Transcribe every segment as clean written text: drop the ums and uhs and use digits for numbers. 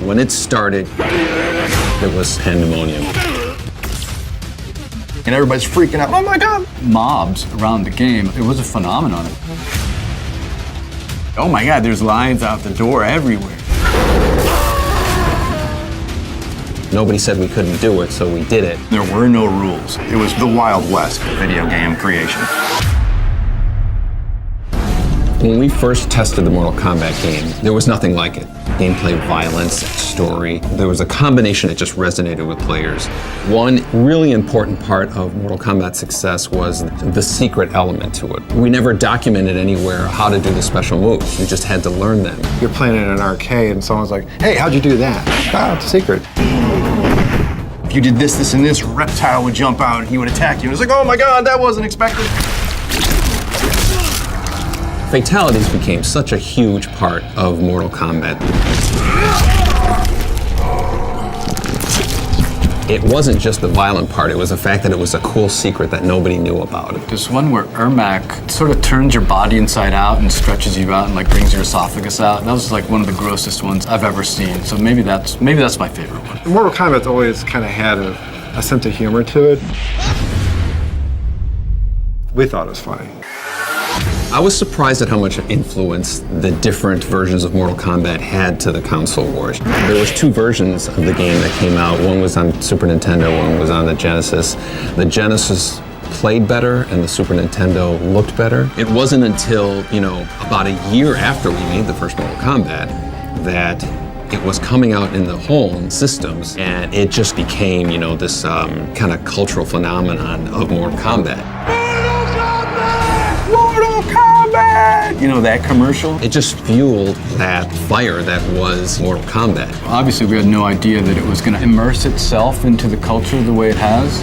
When it started, it was pandemonium. And everybody's freaking out, oh my God! Mobs around the game, it was a phenomenon. Oh my God, there's lines out the door everywhere. Nobody said we couldn't do it, so we did it. There were no rules. It was the Wild West of video game creation. When we first tested the Mortal Kombat game, there was nothing like it. Gameplay, violence, story. There was a combination that just resonated with players. One really important part of Mortal Kombat's success was the secret element to it. We never documented anywhere how to do the special moves. You just had to learn them. You're playing in an arcade and someone's like, hey, how'd you do that? Ah, it's a secret. If you did this, this, and this, reptile would jump out and he would attack you. And it's like, oh my God, that wasn't expected. Fatalities became such a huge part of Mortal Kombat. It wasn't just the violent part, it was the fact that it was a cool secret that nobody knew about. There's one where Ermac sort of turns your body inside out and stretches you out and like brings your esophagus out. That was like one of the grossest ones I've ever seen. So maybe that's my favorite one. Mortal Kombat's always kind of had a sense of humor to it. We thought it was funny. I was surprised at how much influence the different versions of Mortal Kombat had to the console wars. There was two versions of the game that came out. One was on Super Nintendo, one was on the Genesis. The Genesis played better and the Super Nintendo looked better. It wasn't until, about a year after we made the first Mortal Kombat that it was coming out in the home systems, and it just became, this kind of cultural phenomenon of Mortal Kombat. That commercial? It just fueled that fire that was Mortal Kombat. Obviously, we had no idea that it was going to immerse itself into the culture the way it has.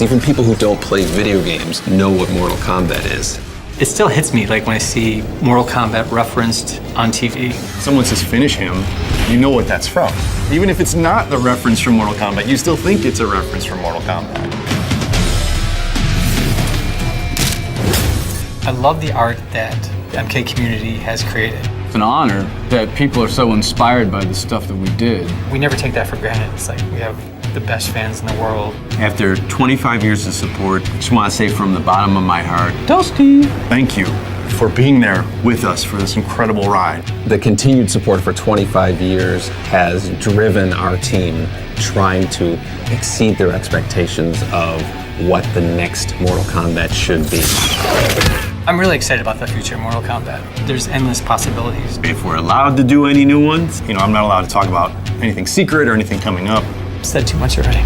Even people who don't play video games know what Mortal Kombat is. It still hits me like when I see Mortal Kombat referenced on TV. Someone says finish him, you know what that's from. Even if it's not the reference from Mortal Kombat, you still think it's a reference from Mortal Kombat. I love the art that the MK community has created. It's an honor that people are so inspired by the stuff that we did. We never take that for granted. It's like we have the best fans in the world. After 25 years of support, I just want to say from the bottom of my heart, Dusty! Thank you for being there with us for this incredible ride. The continued support for 25 years has driven our team trying to exceed their expectations of what the next Mortal Kombat should be. I'm really excited about the future of Mortal Kombat. There's endless possibilities. If we're allowed to do any new ones, I'm not allowed to talk about anything secret or anything coming up. I've said too much already.